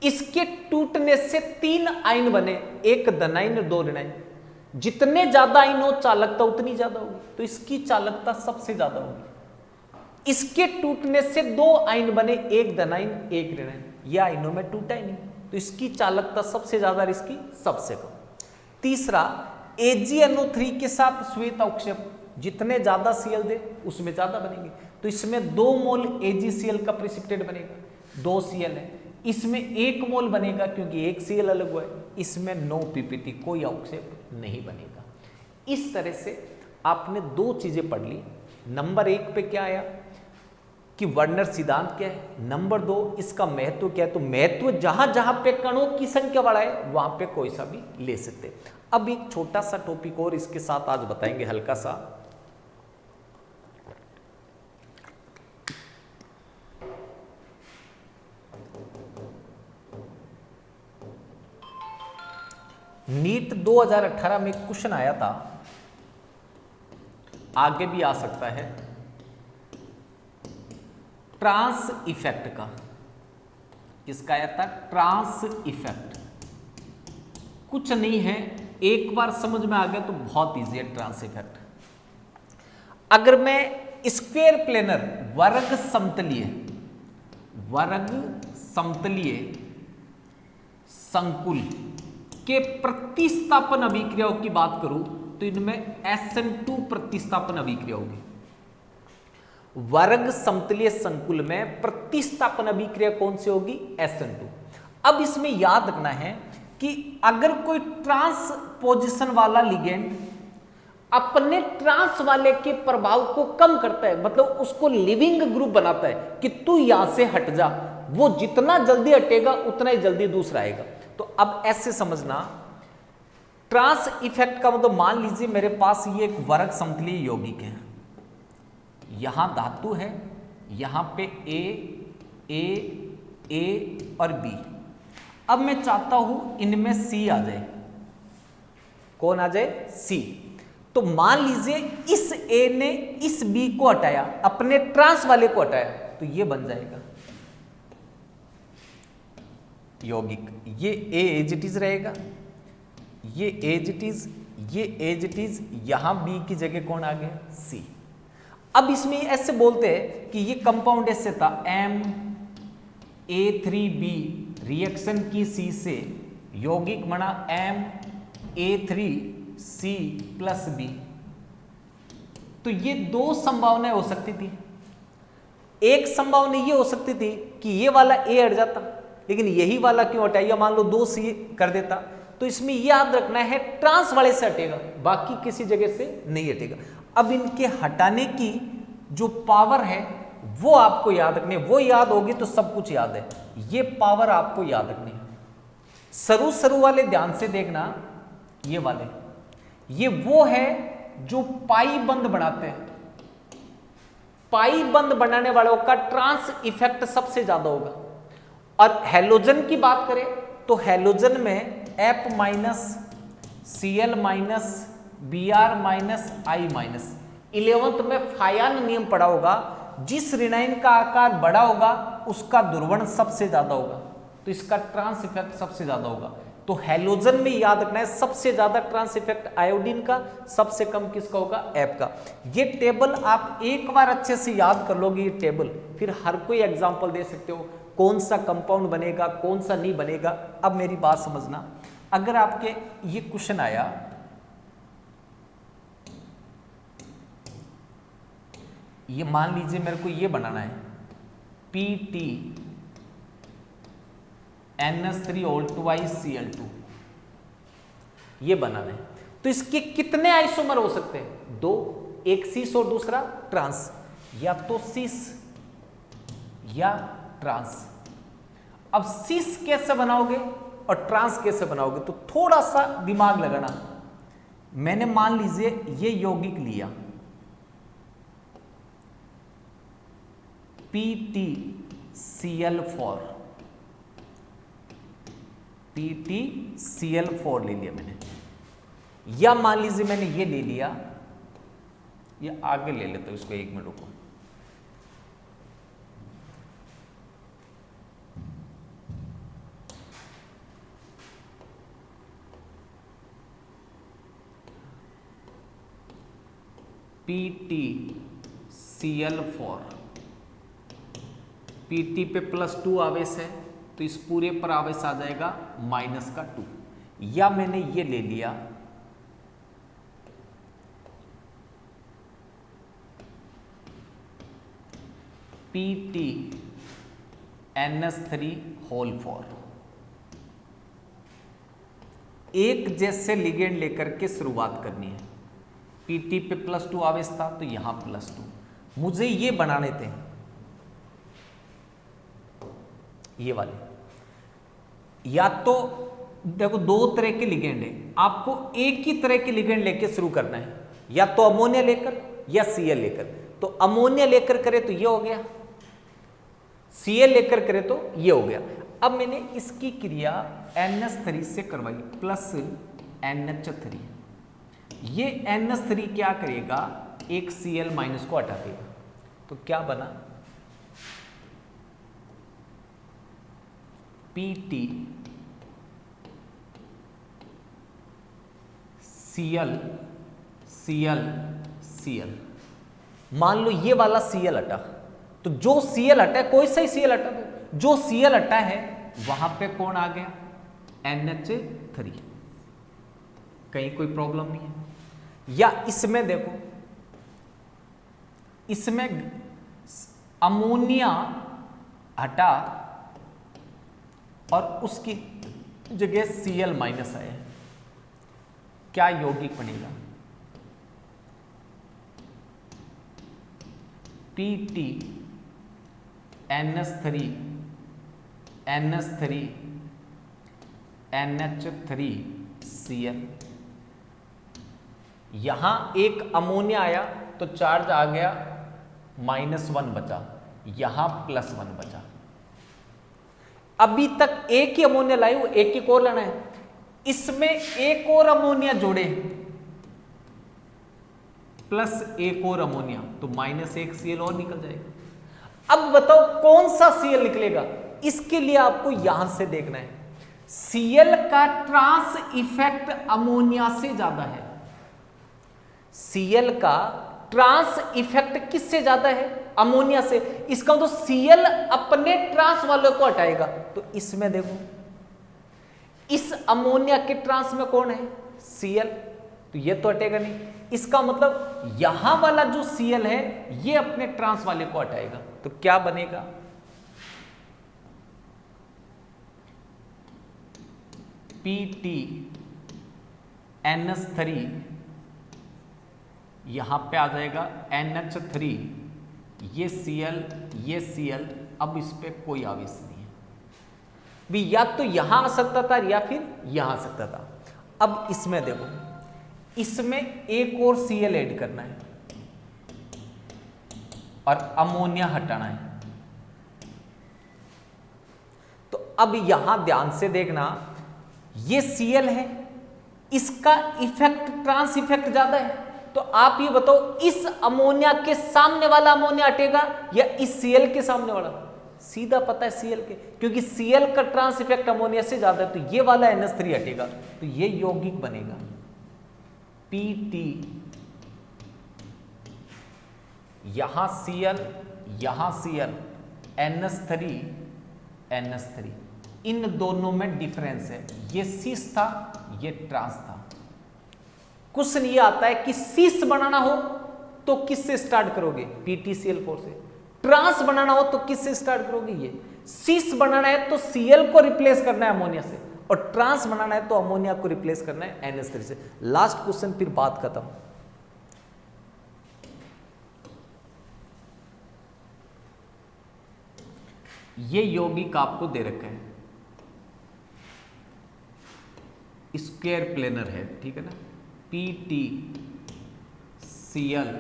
इसके टूटने से 3 आयन बने, एक धनायन 2 ऋणायन। जितने ज्यादा आयन हो चालकता उतनी ज्यादा होगी, तो इसकी चालकता सबसे ज्यादा होगी। इसके टूटने से 2 आयन बने, एक धनायन एक ऋणायन, यह आयनों में टूटा ही नहीं, तो इसकी चालकता सबसे ज्यादा और इसकी सबसे कम। तीसरा AgNO3 के साथ श्वेत अवक्षेप, जितने ज्यादा Cl दे उसमें ज्यादा बनेंगे, तो इसमें 2 मोल AgCl का प्रेसिपिटेट बनेगा, 2 Cl है, इसमें 1 मोल बनेगा क्योंकि 1 Cl अलग हुआ है, इसमें नो पीपीटी, कोई अवक्षेप नहीं बनेगा। इस तरह से आपने 2 चीजें पढ़ ली। नंबर 1 पे क्या आया कि वर्नर सिद्धांत क्या है, नंबर 2 इसका महत्व क्या है। तो महत्व जहां जहां पे कणों की संख्या बड़ा है वहां पे कोई सा भी ले सकते। अब एक छोटा सा टॉपिक और इसके साथ आज बताएंगे, हल्का सा। नीट 2018 में क्वेश्चन आया था, आगे भी आ सकता है, ट्रांस इफेक्ट का। किसका आया था, ट्रांस इफेक्ट। कुछ नहीं है, एक बार समझ में आ गया तो बहुत इजी है ट्रांस इफेक्ट। अगर मैं स्क्वायर प्लेनर वर्ग समतलीय संकुल के प्रतिस्थापन अभिक्रियाओं की बात करूं तो इनमें SN2 प्रतिस्थापन अभिक्रिया होगी। वर्ग समतलीय संकुल में प्रतिस्थापन अभिक्रिया कौन सी होगी, SN2। अब इसमें याद रखना है कि अगर कोई ट्रांसपोजिशन वाला लिगेंड अपने ट्रांस वाले के प्रभाव को कम करता है, मतलब उसको लिविंग ग्रुप बनाता है कि तू यहां से हट जा, वो जितना जल्दी हटेगा उतना ही जल्दी दूसरा आएगा। तो अब ऐसे समझना, ट्रांस इफेक्ट का मतलब मान लीजिए मेरे पास ये एक वर्ग समतलीय यौगिक है, यहां धातु है, यहां पे ए और बी। अब मैं चाहता हूं इनमें सी आ जाए। कौन आ जाए, सी। तो मान लीजिए इस ए ने इस बी को हटाया, अपने ट्रांस वाले को हटाया, तो ये बन जाएगा यौगिक। ये ए एज इट इज रहेगा, ये एज इट इज, ये एज इट इज, यहां बी की जगह कौन आ गया, सी। अब इसमें ऐसे बोलते हैं कि ये कंपाउंड ऐसे था, MA3B रिएक्शन की सी से यौगिक बना MA3C प्लस बी। तो ये 2 संभावनाएं हो सकती थी। एक संभावना ये हो सकती थी कि ये वाला ए हट जाता, लेकिन यही वाला क्यों हटाया, मान लो 2C कर देता। तो इसमें याद रखना है ट्रांस वाले से हटेगा, बाकी किसी जगह से नहीं हटेगा। अब इनके हटाने की जो पावर है वो आपको याद रखनी है, वो याद होगी तो सब कुछ याद है। ये पावर आपको याद रखनी है। सरू वाले ध्यान से देखना, ये वाले, ये वो है जो पाई बंद बनाते हैं। पाई बंद बनाने वालों का ट्रांस इफेक्ट सबसे ज्यादा होगा। और हैलोजन की बात करें तो हैलोजन में F minus Cl minus Br minus I minus. 11th में फायान नियम पढ़ा होगा, जिस ऋणायन का आकार बड़ा होगा उसका ध्रुवण सबसे ज्यादा होगा, तो इसका ट्रांस इफेक्ट सबसे ज्यादा होगा। तो हैलोजन में याद रखना है सबसे ज्यादा ट्रांस इफेक्ट आयोडीन का, सबसे कम किसका होगा, एफ का। ये टेबल आप एक बार अच्छे से याद कर लोगे, ये टेबल फिर हर कोई एग्जांपल दे सकते हो, कौन सा कंपाउंड बनेगा कौन सा नहीं बनेगा। अब मेरी बात समझना, अगर आपके ये क्वेश्चन आया ये मान लीजिए मेरे को ये बनाना है PT NH3O2Cl2 ये बनाना है, तो इसके कितने आइसोमर हो सकते हैं, दो, एक सिस और दूसरा ट्रांस, या तो सिस या ट्रांस। अब सिस कैसे बनाओगे और ट्रांस कैसे बनाओगे, तो थोड़ा सा दिमाग लगाना। मैंने मान लीजिए ये यौगिक लिया PTCl4 ले लिया मैंने, या मान लीजिए मैंने ये ले लिया, ये आगे ले लेता हूं इसको, एक मिनट रुको। PTCl4, PT पे +2 आवेश है तो इस पूरे पर आवेश आ जाएगा -2, या मैंने ये ले लिया PTNH3 एक जैसे लिगेंड लेकर के शुरुआत करनी है। PT पे +2 आवेश था तो यहां +2, मुझे ये बनाने थे ये वाले, या तो देखो दो तरह के लिगेंड है, आपको एक ही तरह के लिगेंड लेके शुरू करना है, या तो अमोनिया लेकर या Cl लेकर। तो अमोनिया लेकर करे तो ये हो गया, Cl लेकर करे तो ये हो गया। अब मैंने इसकी क्रिया NH3 से करवाई +NH3, ये NH3 क्या करेगा, एक Cl- को हटा देगा, तो क्या बना PTCl मान लो ये वाला Cl हटा, तो जो Cl हटा है, कोई सा ही Cl हटा दो, जो Cl हटा है वहां पे कौन आ गया, NH3, कहीं कोई प्रॉब्लम नहीं है। या इसमें देखो, इसमें अमोनिया हटा और उसकी जगह Cl- आए, क्या यौगिक बनेगा, PTNH3NH3Cl। यहां एक अमोनिया आया तो चार्ज आ गया -1 बचा, यहां +1 बचा। अभी तक एक ही अमोनिया लाई, वो एक ही और लेना है, इसमें एक और अमोनिया जोड़े प्लस एक और अमोनिया तो -1 Cl और निकल जाएगा। अब बताओ कौन सा Cl निकलेगा, इसके लिए आपको यहां से देखना है। Cl का ट्रांस इफेक्ट अमोनिया से ज्यादा है, Cl का ट्रांस इफेक्ट किससे ज्यादा है, अमोनिया से। इसका तो Cl अपने ट्रांस वालों को हटाएगा, तो इसमें देखो इस अमोनिया के ट्रांस में कौन है, Cl, तो ये तो हटेगा नहीं। इसका मतलब यहां वाला जो Cl है ये अपने ट्रांस वाले को हटाएगा, तो क्या बनेगा, PTNH3, यहां पे आ जाएगा NH3, ये Cl, अब इस पे कोई आवेश नहीं है भी, या तो यहां आ सकता था या फिर यहां आ सकता था। अब इसमें देखो, इसमें एक और Cl ऐड करना है और अमोनिया हटाना है। तो अब यहां ध्यान से देखना, ये Cl है, इसका इफेक्ट ट्रांस इफेक्ट ज्यादा है, तो आप ये बताओ इस अमोनिया के सामने वाला अमोनिया हटेगा या इस Cl के सामने वाला? सीधा पता है Cl के, क्योंकि Cl का ट्रांस इफेक्ट अमोनिया से ज्यादा है, तो ये वाला NH3 हटेगा, तो ये यौगिक बनेगा Pt, यहां Cl, यहां Cl, NH3, इन दोनों में डिफरेंस है, ये सिस था, ये ट्रांस था। क्वेश्चन ये आता है कि सिस बनाना हो तो किससे स्टार्ट करोगे? PtCl4 से। ट्रांस बनाना हो तो किससे स्टार्ट करोगे? ये। सिस बनाना है तो Cl को रिप्लेस करना है अमोनिया से, और ट्रांस बनाना है तो अमोनिया को रिप्लेस करना है NH3 से। लास्ट क्वेश्चन, फिर बात खत्म। ये यौगिक आपको दे रखा है, स्क्वायर प्लेनर है, ठीक है ना, PtCl,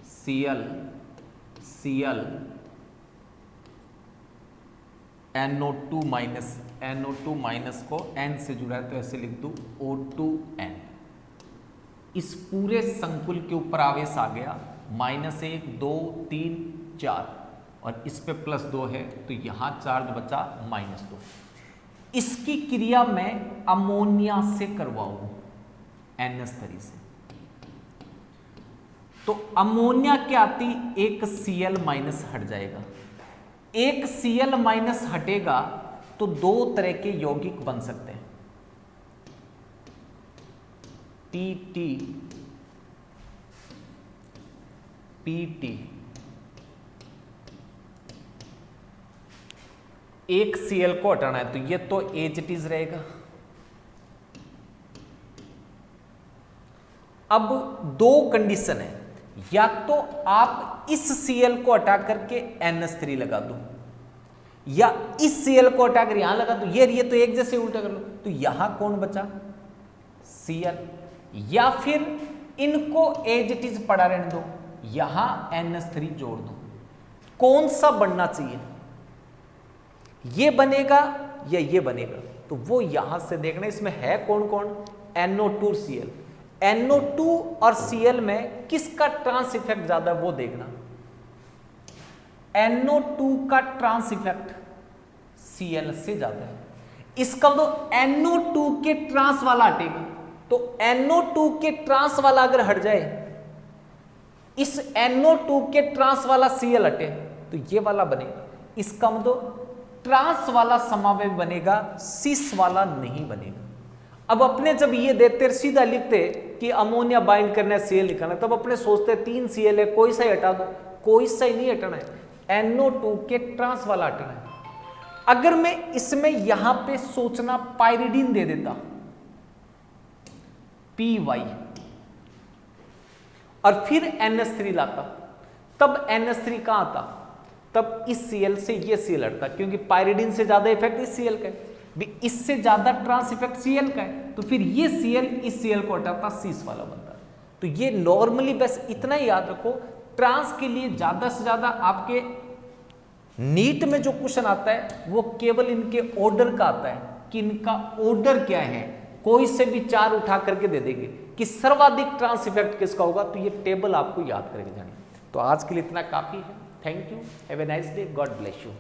Cl, Cl, NO2 minus को N से जुड़ा है तो ऐसे लिख दूं O2N। इस पूरे संकुल के ऊपर आवेश आ गया -1, 2, 3, 4, और इस पे +2 है तो यहां चार्ज बचा -2। इसकी क्रिया मैं अमोनिया से करवाऊं NH3 से, तो अमोनिया क्या आती, एक Cl- हट जाएगा, एक Cl- हटेगा तो दो तरह के यौगिक बन सकते हैं, PT, एक Cl को हटाना है तो ये तो एज इट इज रहेगा। अब दो कंडीशन है, या तो आप इस Cl को हटा करके NH3 लगा दो, या इस Cl को हटाकर यहां लगा दो, ये तो एक जैसे उल्टा कर लो, तो यहां कौन बचा? Cl। या फिर इनको एज इट इज पड़ा रहने दो, यहां NH3 जोड़ दो। कौन सा बनना चाहिए, ये बनेगा या ये बनेगा? तो वो यहां से देखना, इसमें है कौन कौन, NO2 Cl, NO2 और Cl में किसका ट्रांस इफेक्ट ज्यादा है वो देखना। NO2 का ट्रांस इफेक्ट Cl से ज्यादा है, इसका तो NO2 के ट्रांस वाला हटेगा, तो NO2 के ट्रांस वाला अगर हट जाए, इस NO2 के ट्रांस वाला Cl हटे तो ये वाला बनेगा, इसका मतलब ट्रांस वाला समावेश बनेगा, सिस वाला नहीं बनेगा। अब अपने जब ये देते सीधा लिखते कि अमोनिया बाइंड करना है Cl लिखाना, तब अपने सोचते 3 Cl है, कोई सा ही हटा दो, कोई सा ही नहीं हटाना है, NO2 के ट्रांस वाला हटाना है। अगर मैं इसमें यहां पे सोचना पाइरिडीन दे देता, Py, और फिर NH3 लाता, तब NH3 कहां आता, तब इस Cl से ये Cl हटता, क्योंकि पाइरिडीन से ज्यादा इफेक्ट इस Cl का है, इससे ज्यादा ट्रांस इफेक्ट Cl का है, तो फिर ये Cl इस Cl को हटाता, सिस वाला बनता। तो ये नॉर्मली बस इतना ही याद रखो, ट्रांस के लिए ज्यादा से ज्यादा आपके नीट में जो क्वेश्चन आता है वो केवल इनके ऑर्डर का आता है, कि इनका ऑर्डर क्या है, कोई से भी 4 उठा करके दे देंगे कि सर्वाधिक ट्रांस इफेक्ट किसका होगा, तो ये टेबल आपको याद करके जाना। तो आज के लिए इतना काफी है। Thank you, have a nice day, God bless you.